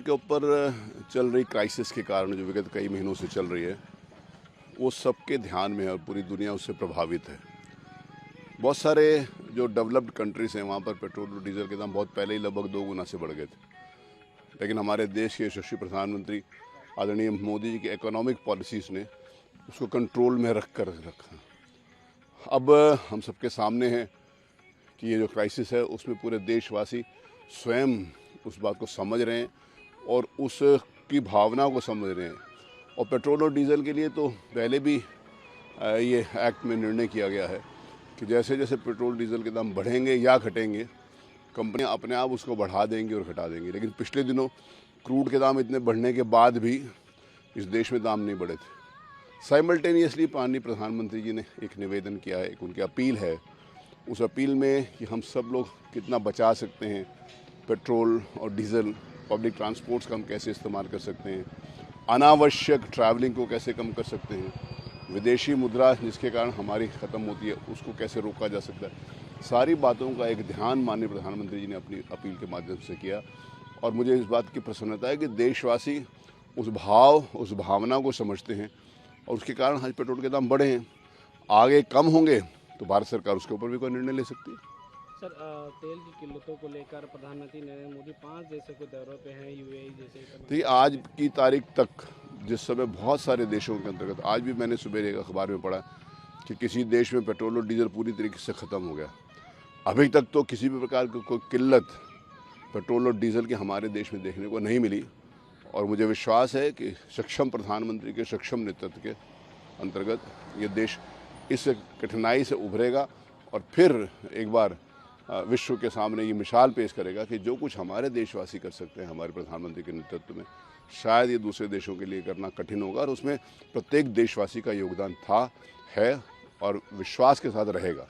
के ऊपर चल रही क्राइसिस के कारण जो विगत कई महीनों से चल रही है वो सबके ध्यान में है और पूरी दुनिया उससे प्रभावित है। बहुत सारे जो डेवलप्ड कंट्रीज़ हैं वहाँ पर पेट्रोल और डीजल के दाम बहुत पहले ही लगभग 2 गुना से बढ़ गए थे, लेकिन हमारे देश के यशस्वी प्रधानमंत्री आदरणीय मोदी जी की इकोनॉमिक पॉलिसीज़ ने उसको कंट्रोल में रखा। अब हम सबके सामने है कि ये जो क्राइसिस है उसमें पूरे देशवासी स्वयं उस बात को समझ रहे हैं और उसकी भावना को समझ रहे हैं। और पेट्रोल और डीजल के लिए तो पहले भी ये एक्ट में निर्णय किया गया है कि जैसे जैसे पेट्रोल डीजल के दाम बढ़ेंगे या घटेंगे, कंपनियां अपने आप उसको बढ़ा देंगी और घटा देंगी। लेकिन पिछले दिनों क्रूड के दाम इतने बढ़ने के बाद भी इस देश में दाम नहीं बढ़े थे। साइमल्टेनियसली माननीय प्रधानमंत्री जी ने एक निवेदन किया है, एक उनकी अपील है। उस अपील में कि हम सब लोग कितना बचा सकते हैं पेट्रोल और डीजल, पब्लिक ट्रांसपोर्ट्स का हम कैसे इस्तेमाल कर सकते हैं, अनावश्यक ट्रैवलिंग को कैसे कम कर सकते हैं, विदेशी मुद्रा जिसके कारण हमारी ख़त्म होती है उसको कैसे रोका जा सकता है। सारी बातों का एक ध्यान माननीय प्रधानमंत्री जी ने अपनी अपील के माध्यम से किया और मुझे इस बात की प्रसन्नता है कि देशवासी उस भावना को समझते हैं और उसके कारण आज पेट्रोल के दाम बढ़े हैं। आगे कम होंगे तो भारत सरकार उसके ऊपर भी कोई निर्णय ले सकती है। सर, तेल की कीमतों को लेकर प्रधानमंत्री नरेंद्र मोदी 5 देशों के दौरों पे हैं, यूएई जैसे। देखिए, आज की तारीख तक जिस समय बहुत सारे देशों के अंतर्गत, आज भी मैंने सुबह एक अखबार में पढ़ा कि किसी देश में पेट्रोल और डीजल पूरी तरीके से ख़त्म हो गया। अभी तक तो किसी भी प्रकार की कोई किल्लत पेट्रोल और डीजल की हमारे देश में देखने को नहीं मिली और मुझे विश्वास है कि सक्षम प्रधानमंत्री के सक्षम नेतृत्व के अंतर्गत ये देश इस कठिनाई से उभरेगा और फिर एक बार विश्व के सामने ये मिसाल पेश करेगा कि जो कुछ हमारे देशवासी कर सकते हैं हमारे प्रधानमंत्री के नेतृत्व में, शायद ये दूसरे देशों के लिए करना कठिन होगा और उसमें प्रत्येक देशवासी का योगदान था, है और विश्वास के साथ रहेगा।